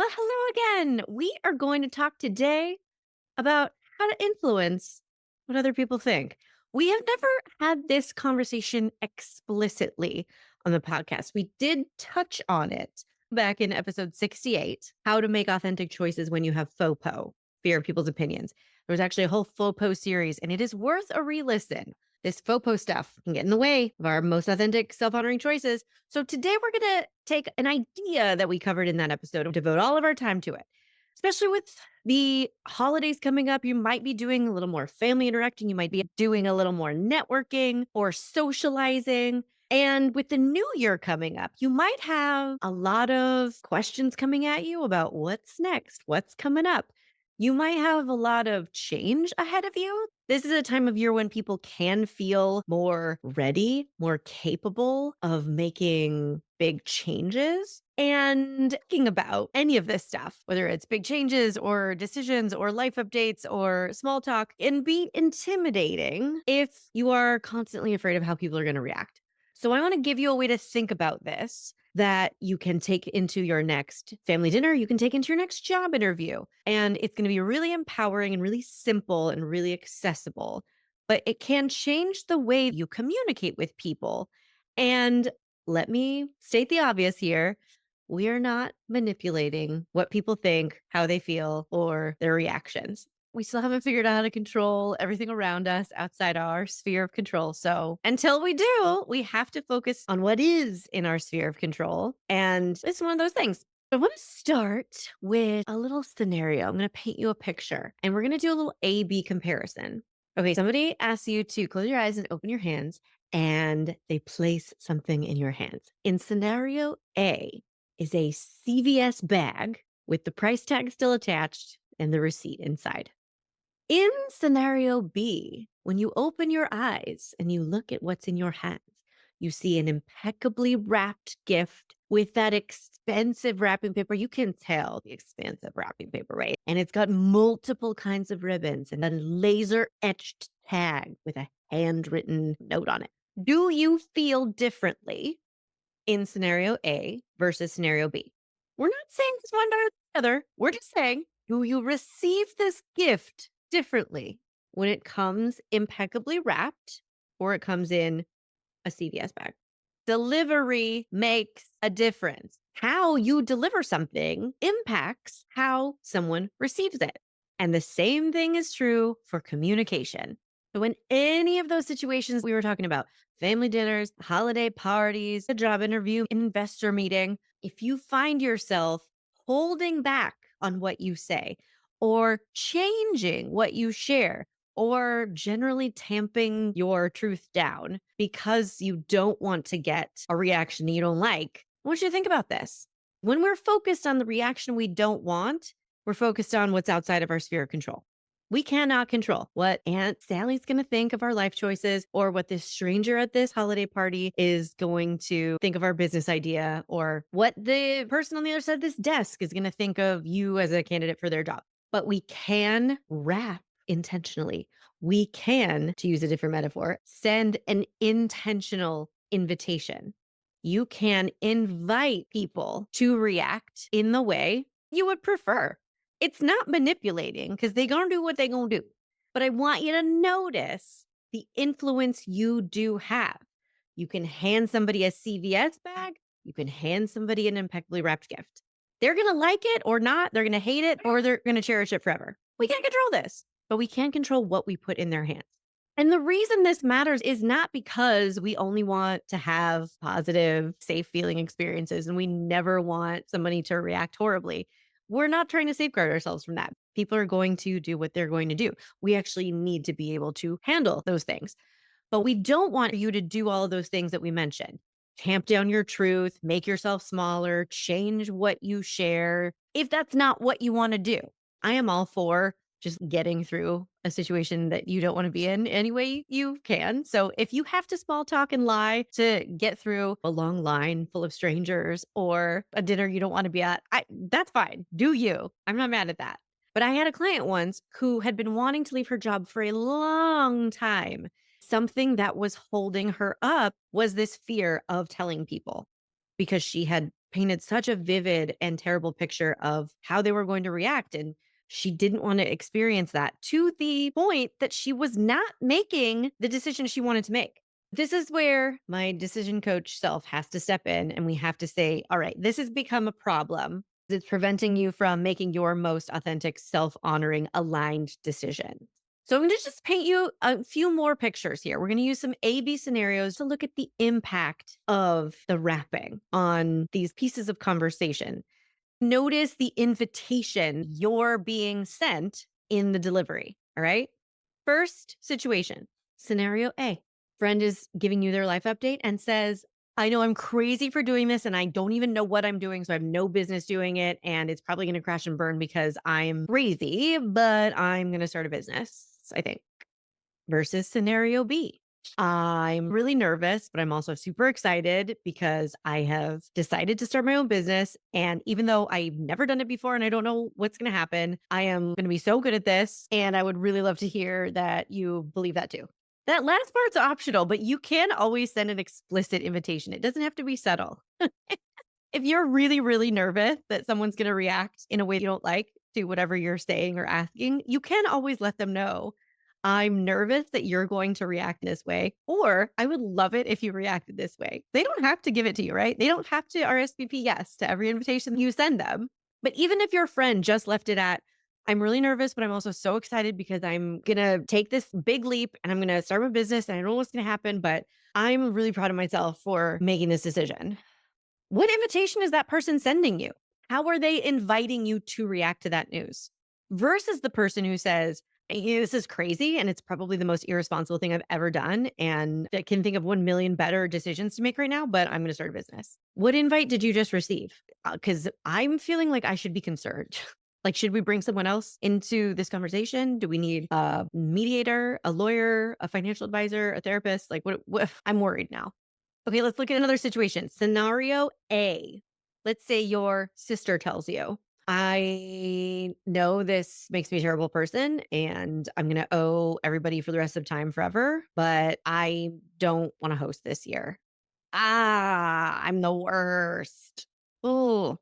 Well, hello again. We are going to talk today about how to influence what other people think. We have never had this conversation explicitly on the podcast. We did touch on it back in episode 68, how to make authentic choices when you have FOPO, fear of people's opinions. There was actually a whole FOPO series, and it is worth a re listen. This FOPO stuff can get in the way of our most authentic, self honoring choices. So today we're going to take an idea that we covered in that episode and devote all of our time to it, especially with the holidays coming up. You might be doing a little more family interacting. You might be doing a little more networking or socializing. And with the new year coming up, you might have a lot of questions coming at you about what's next, what's coming up. You might have a lot of change ahead of you. This is a time of year when people can feel more ready, more capable of making big changes. And thinking about any of this stuff, whether it's big changes or decisions or life updates or small talk, can be intimidating if you are constantly afraid of how people are going to react. So I want to give you a way to think about this that you can take into your next family dinner, you can take into your next job interview. And it's going to be really empowering and really simple and really accessible, but it can change the way you communicate with people. And let me state the obvious here. We are not manipulating what people think, how they feel, or their reactions. We still haven't figured out how to control everything around us outside our sphere of control. So until we do, we have to focus on what is in our sphere of control. And it's one of those things. I want to start with a little scenario. I'm going to paint you a picture and we're going to do a little A B comparison. Okay, somebody asks you to close your eyes and open your hands, and they place something in your hands. In scenario A is a CVS bag with the price tag still attached and the receipt inside. In scenario B, when you open your eyes and you look at what's in your hands, you see an impeccably wrapped gift with that expensive wrapping paper. You can tell the expensive wrapping paper, right? And it's got multiple kinds of ribbons and a laser etched tag with a handwritten note on it. Do you feel differently in scenario A versus scenario B? We're not saying it's one or the other. We're just saying, do you receive this gift differently when it comes impeccably wrapped or it comes in a CVS bag? Delivery makes a difference. How you deliver something impacts how someone receives it. And the same thing is true for communication. So, in any of those situations we were talking about, family dinners, holiday parties, a job interview, investor meeting, if you find yourself holding back on what you say or changing what you share, or generally tamping your truth down because you don't want to get a reaction you don't like, I want you to think about this. When we're focused on the reaction we don't want, we're focused on what's outside of our sphere of control. We cannot control what Aunt Sally's going to think of our life choices or what this stranger at this holiday party is going to think of our business idea or what the person on the other side of this desk is going to think of you as a candidate for their job. But we can wrap intentionally. We can, to use a different metaphor, send an intentional invitation. You can invite people to react in the way you would prefer. It's not manipulating because they gonna do what they gonna do. But I want you to notice the influence you do have. You can hand somebody a CVS bag. You can hand somebody an impeccably wrapped gift. They're gonna like it or not. They're gonna hate it or they're gonna cherish it forever. We can't control this, but we can control what we put in their hands. And the reason this matters is not because we only want to have positive, safe feeling experiences and we never want somebody to react horribly. We're not trying to safeguard ourselves from that. People are going to do what they're going to do. We actually need to be able to handle those things. But we don't want you to do all of those things that we mentioned. Tamp down your truth, make yourself smaller, change what you share. If that's not what you want to do, I am all for just getting through a situation that you don't want to be in any way you can. So if you have to small talk and lie to get through a long line full of strangers or a dinner you don't want to be at, that's fine. Do you? I'm not mad at that. But I had a client once who had been wanting to leave her job for a long time. Something that was holding her up was this fear of telling people because she had painted such a vivid and terrible picture of how they were going to react. And she didn't want to experience that to the point that she was not making the decision she wanted to make. This is where my decision coach self has to step in and we have to say, all right, this has become a problem. It's preventing you from making your most authentic, self honoring, aligned decision. So I'm going to just paint you a few more pictures here. We're going to use some A/B scenarios to look at the impact of the wrapping on these pieces of conversation. Notice the invitation you're being sent in the delivery. All right. First situation, scenario A. Friend is giving you their life update and says, I know I'm crazy for doing this and I don't even know what I'm doing. So I have no business doing it. And it's probably going to crash and burn because I'm crazy, but I'm going to start a business, I think. Versus scenario B. I'm really nervous, but I'm also super excited because I have decided to start my own business. And even though I've never done it before and I don't know what's going to happen, I am going to be so good at this. And I would really love to hear that you believe that too. That last part's optional, but you can always send an explicit invitation. It doesn't have to be subtle. If you're really, really nervous that someone's going to react in a way you don't like to whatever you're saying or asking, you can always let them know, I'm nervous that you're going to react this way, or I would love it if you reacted this way. They don't have to give it to you, right? They don't have to RSVP yes to every invitation you send them. But even if your friend just left it at, I'm really nervous, but I'm also so excited because I'm going to take this big leap and I'm going to start my business and I don't know what's going to happen, but I'm really proud of myself for making this decision. What invitation is that person sending you? How are they inviting you to react to that news? Versus the person who says, "Hey, this is crazy and it's probably the most irresponsible thing I've ever done. And I can think of 1 million better decisions to make right now, but I'm going to start a business." What invite did you just receive? Because I'm feeling like I should be concerned. Like, should we bring someone else into this conversation? Do we need a mediator, a lawyer, a financial advisor, a therapist? Like, what I'm worried now. Okay, let's look at another situation. Scenario A. Let's say your sister tells you, I know this makes me a terrible person and I'm going to owe everybody for the rest of time forever, but I don't want to host this year. I'm the worst. Oh,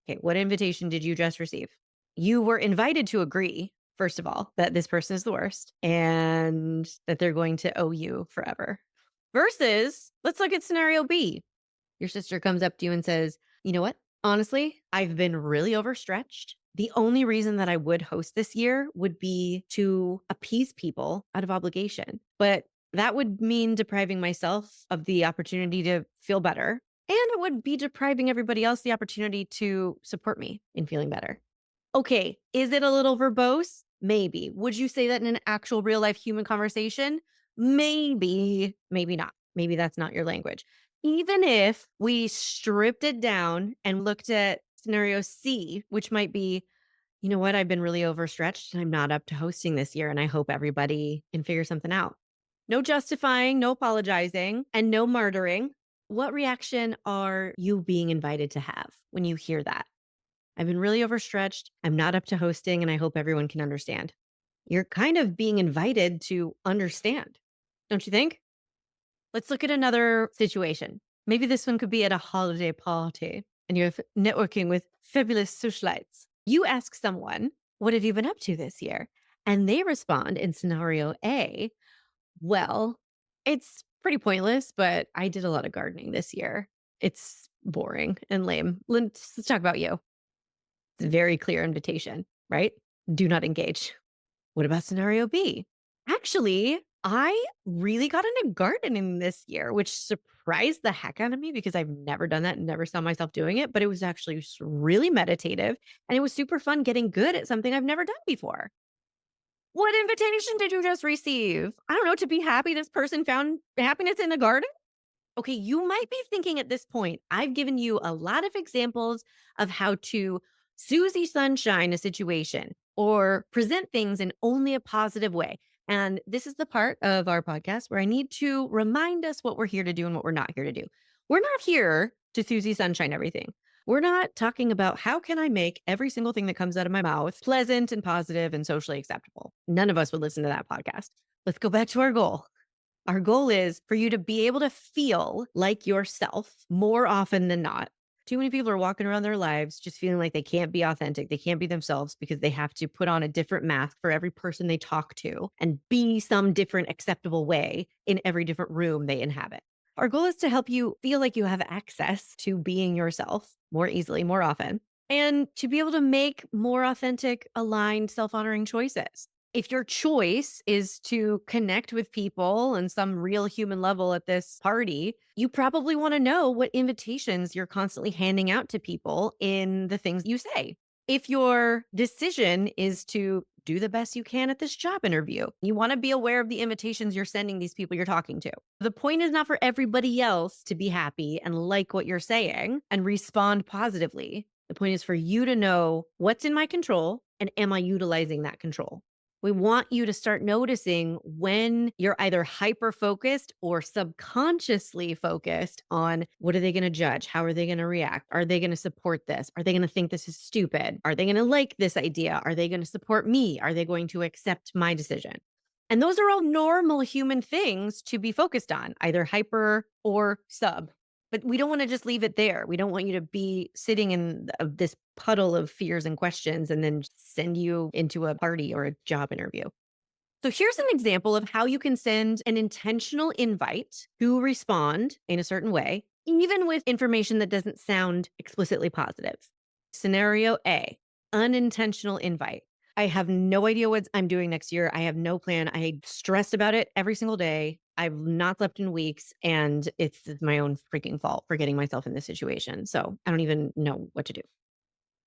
okay. What invitation did you just receive? You were invited to agree, first of all, that this person is the worst and that they're going to owe you forever. Versus, let's look at scenario B. Your sister comes up to you and says, you know what? Honestly, I've been really overstretched. The only reason that I would host this year would be to appease people out of obligation. But that would mean depriving myself of the opportunity to feel better. And it would be depriving everybody else the opportunity to support me in feeling better. Okay, is it a little verbose? Maybe. Would you say that in an actual real life human conversation? Maybe, maybe not. Maybe that's not your language. Even if we stripped it down and looked at scenario C, which might be, you know what, I've been really overstretched and I'm not up to hosting this year. And I hope everybody can figure something out. No justifying, no apologizing, and no martyring. What reaction are you being invited to have when you hear that? I've been really overstretched. I'm not up to hosting, and I hope everyone can understand. You're kind of being invited to understand, don't you think? Let's look at another situation. Maybe this one could be at a holiday party and you're networking with fabulous socialites. You ask someone, what have you been up to this year? And they respond in scenario A, well, it's pretty pointless, but I did a lot of gardening this year. It's boring and lame. Let's talk about you. It's a very clear invitation, right? Do not engage. What about scenario B? Actually, I really got into gardening this year, which surprised the heck out of me because I've never done that and never saw myself doing it. But it was actually really meditative and it was super fun getting good at something I've never done before. What invitation did you just receive? I don't know, to be happy this person found happiness in a garden? Okay, you might be thinking at this point, I've given you a lot of examples of how to Susie Sunshine a situation or present things in only a positive way. And this is the part of our podcast where I need to remind us what we're here to do and what we're not here to do. We're not here to Susie Sunshine everything. We're not talking about how can I make every single thing that comes out of my mouth pleasant and positive and socially acceptable. None of us would listen to that podcast. Let's go back to our goal. Our goal is for you to be able to feel like yourself more often than not, Too many people are walking around their lives just feeling like they can't be authentic. They can't be themselves because they have to put on a different mask for every person they talk to and be some different acceptable way in every different room they inhabit. Our goal is to help you feel like you have access to being yourself more easily, more often, and to be able to make more authentic, aligned, self honoring choices. If your choice is to connect with people on some real human level at this party, you probably want to know what invitations you're constantly handing out to people in the things you say. If your decision is to do the best you can at this job interview, you want to be aware of the invitations you're sending these people you're talking to. The point is not for everybody else to be happy and like what you're saying and respond positively. The point is for you to know what's in my control and am I utilizing that control? We want you to start noticing when you're either hyper focused or subconsciously focused on what are they going to judge? How are they going to react? Are they going to support this? Are they going to think this is stupid? Are they going to like this idea? Are they going to support me? Are they going to accept my decision? And those are all normal human things to be focused on, either hyper or sub. But we don't want to just leave it there. We don't want you to be sitting in this puddle of fears and questions and then send you into a party or a job interview. So here's an example of how you can send an intentional invite to respond in a certain way, even with information that doesn't sound explicitly positive. Scenario A, unintentional invite. I have no idea what I'm doing next year. I have no plan. I stressed about it every single day. I've not slept in weeks, and it's my own freaking fault for getting myself in this situation. So I don't even know what to do.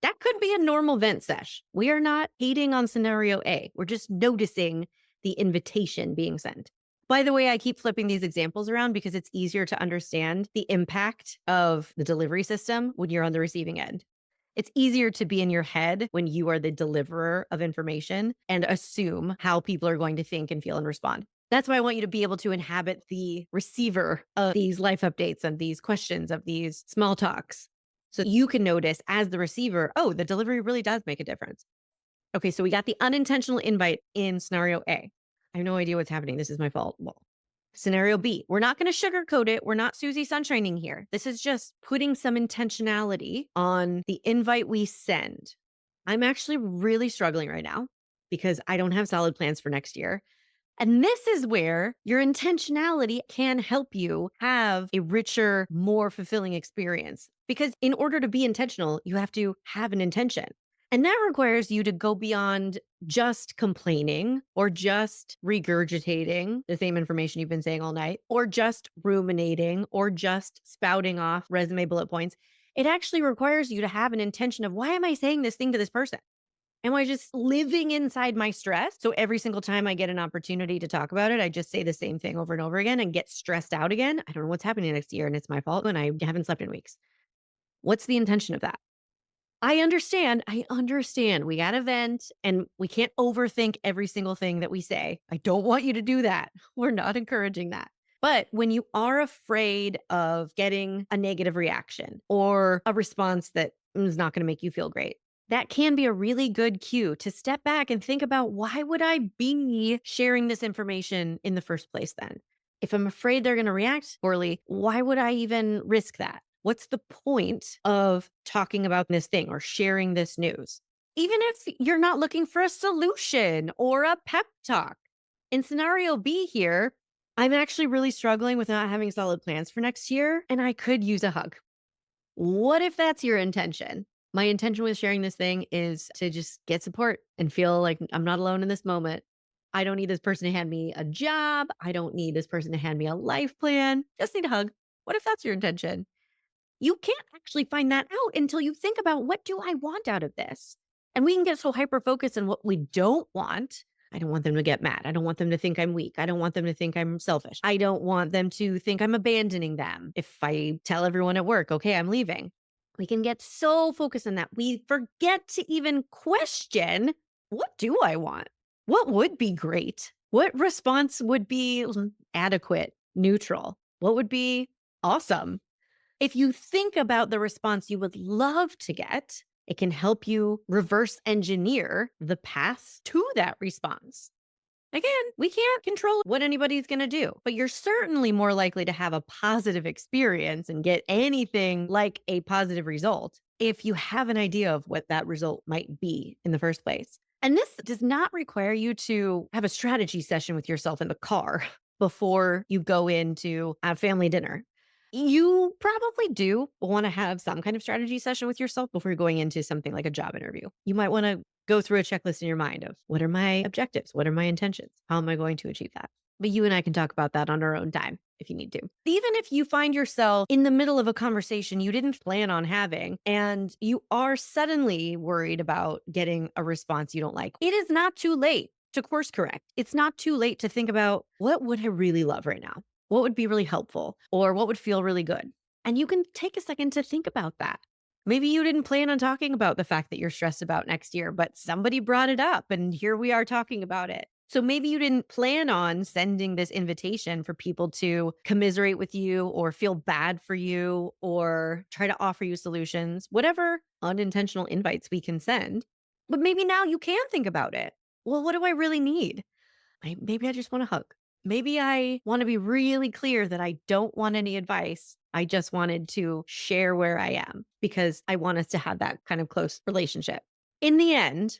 That could be a normal vent sesh. We are not hating on scenario A. We're just noticing the invitation being sent. By the way, I keep flipping these examples around because it's easier to understand the impact of the delivery system when you're on the receiving end. It's easier to be in your head when you are the deliverer of information and assume how people are going to think and feel and respond. That's why I want you to be able to inhabit the receiver of these life updates and these questions of these small talks. So you can notice as the receiver, oh, the delivery really does make a difference. Okay, so we got the unintentional invite in scenario A. I have no idea what's happening. This is my fault. Well, scenario B, we're not going to sugarcoat it. We're not Susie Sunshining here. This is just putting some intentionality on the invite we send. I'm actually really struggling right now because I don't have solid plans for next year. And this is where your intentionality can help you have a richer, more fulfilling experience. Because in order to be intentional, you have to have an intention. And that requires you to go beyond just complaining or just regurgitating the same information you've been saying all night, or just ruminating or just spouting off resume bullet points. It actually requires you to have an intention of why am I saying this thing to this person? Am I just living inside my stress? So every single time I get an opportunity to talk about it, I just say the same thing over and over again and get stressed out again. I don't know what's happening next year and it's my fault and I haven't slept in weeks. What's the intention of that? I understand. I understand. We got to vent and we can't overthink every single thing that we say. I don't want you to do that. We're not encouraging that. But when you are afraid of getting a negative reaction or a response that is not going to make you feel great, that can be a really good cue to step back and think about why would I be sharing this information in the first place then? If I'm afraid they're going to react poorly, why would I even risk that? What's the point of talking about this thing or sharing this news? Even if you're not looking for a solution or a pep talk. In scenario B here, I'm actually really struggling with not having solid plans for next year, and I could use a hug. What if that's your intention? My intention with sharing this thing is to just get support and feel like I'm not alone in this moment. I don't need this person to hand me a job. I don't need this person to hand me a life plan. Just need a hug. What if that's your intention? You can't actually find that out until you think about what do I want out of this? And we can get so hyper focused on what we don't want. I don't want them to get mad. I don't want them to think I'm weak. I don't want them to think I'm selfish. I don't want them to think I'm abandoning them. If I tell everyone at work, okay, I'm leaving. We can get so focused on that. We forget to even question, what do I want? What would be great? What response would be adequate, neutral? What would be awesome? If you think about the response you would love to get, it can help you reverse engineer the path to that response. Again, we can't control what anybody's going to do, but you're certainly more likely to have a positive experience and get anything like a positive result if you have an idea of what that result might be in the first place. And this does not require you to have a strategy session with yourself in the car before you go into a family dinner. You probably do want to have some kind of strategy session with yourself before you're going into something like a job interview. You might want to go through a checklist in your mind of what are my objectives? What are my intentions? How am I going to achieve that? But you and I can talk about that on our own time if you need to. Even if you find yourself in the middle of a conversation you didn't plan on having and you are suddenly worried about getting a response you don't like, it is not too late to course correct. It's not too late to think about what would I really love right now? What would be really helpful or what would feel really good? And you can take a second to think about that. Maybe you didn't plan on talking about the fact that you're stressed about next year, but somebody brought it up and here we are talking about it. So maybe you didn't plan on sending this invitation for people to commiserate with you or feel bad for you or try to offer you solutions, whatever unintentional invites we can send. But maybe now you can think about it. Well, what do I really need? Maybe I just want a hug. Maybe I want to be really clear that I don't want any advice. I just wanted to share where I am because I want us to have that kind of close relationship. In the end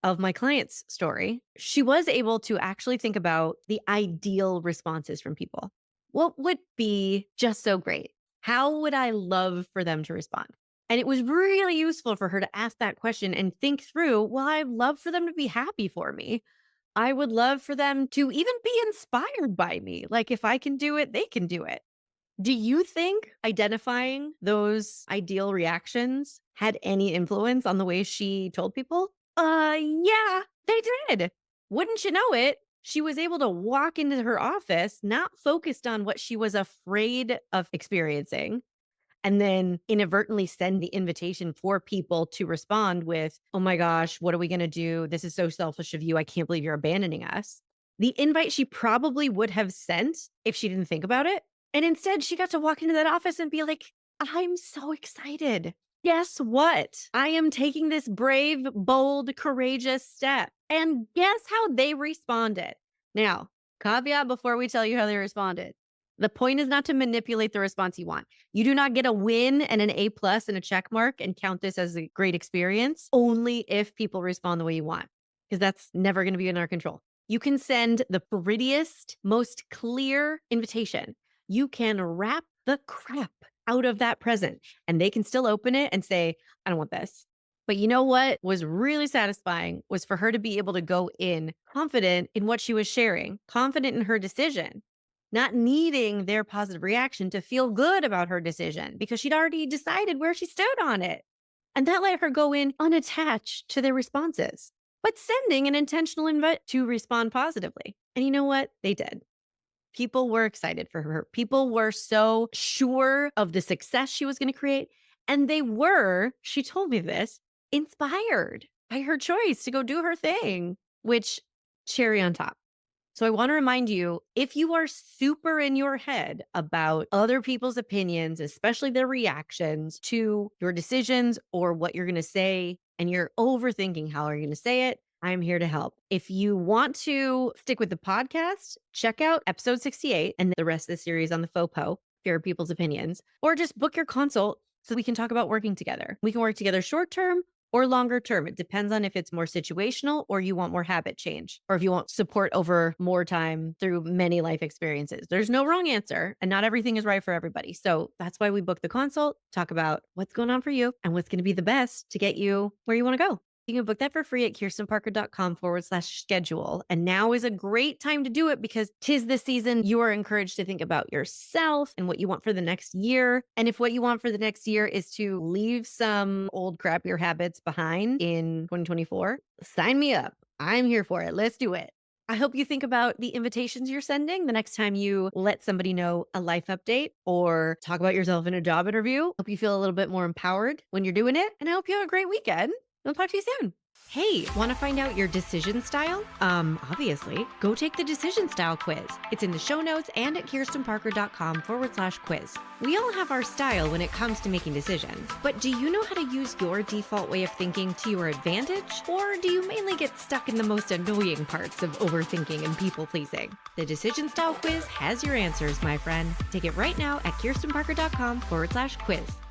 of my client's story, she was able to actually think about the ideal responses from people. What would be just so great? How would I love for them to respond? And it was really useful for her to ask that question and think through, well, I'd love for them to be happy for me. I would love for them to even be inspired by me. Like, if I can do it, they can do it. Do you think identifying those ideal reactions had any influence on the way she told people? Yeah, they did. Wouldn't you know it? She was able to walk into her office, not focused on what she was afraid of experiencing, and then inadvertently send the invitation for people to respond with, "Oh my gosh, what are we going to do? This is so selfish of you. I can't believe you're abandoning us." The invite she probably would have sent if she didn't think about it. And instead, she got to walk into that office and be like, "I'm so excited. Guess what? I am taking this brave, bold, courageous step." And guess how they responded? Now, caveat before we tell you how they responded. The point is not to manipulate the response you want. You do not get a win and an A plus and a check mark and count this as a great experience only if people respond the way you want, because that's never going to be in our control. You can send the prettiest, most clear invitation. You can wrap the crap out of that present and they can still open it and say, "I don't want this." But you know what was really satisfying was for her to be able to go in confident in what she was sharing, confident in her decision, not needing their positive reaction to feel good about her decision because she'd already decided where she stood on it. And that let her go in unattached to their responses, but sending an intentional invite to respond positively. And you know what? They did. People were excited for her. People were so sure of the success she was going to create. And they were, she told me this, inspired by her choice to go do her thing, which cherry on top. So I want to remind you, if you are super in your head about other people's opinions, especially their reactions to your decisions or what you're going to say, and you're overthinking how are you going to say it, I'm here to help. If you want to stick with the podcast, check out episode 68 and the rest of the series on the FOPO, fear of people's opinions, or just book your consult so we can talk about working together. We can work together short term or longer term. It depends on if it's more situational or you want more habit change, or if you want support over more time through many life experiences. There's no wrong answer and not everything is right for everybody. So that's why we book the consult, talk about what's going on for you and what's going to be the best to get you where you want to go. You can book that for free at kirstenparker.com/schedule. And now is a great time to do it because 'tis the season. You are encouraged to think about yourself and what you want for the next year. And if what you want for the next year is to leave some old crappier habits behind in 2024, sign me up. I'm here for it. Let's do it. I hope you think about the invitations you're sending the next time you let somebody know a life update or talk about yourself in a job interview. Hope you feel a little bit more empowered when you're doing it. And I hope you have a great weekend. I'll talk to you soon. Hey, want to find out your decision style? Obviously, go take the decision style quiz. It's in the show notes and at kirstenparker.com/quiz. We all have our style when it comes to making decisions, but do you know how to use your default way of thinking to your advantage? Or do you mainly get stuck in the most annoying parts of overthinking and people pleasing? The decision style quiz has your answers, my friend. Take it right now at kirstenparker.com/quiz.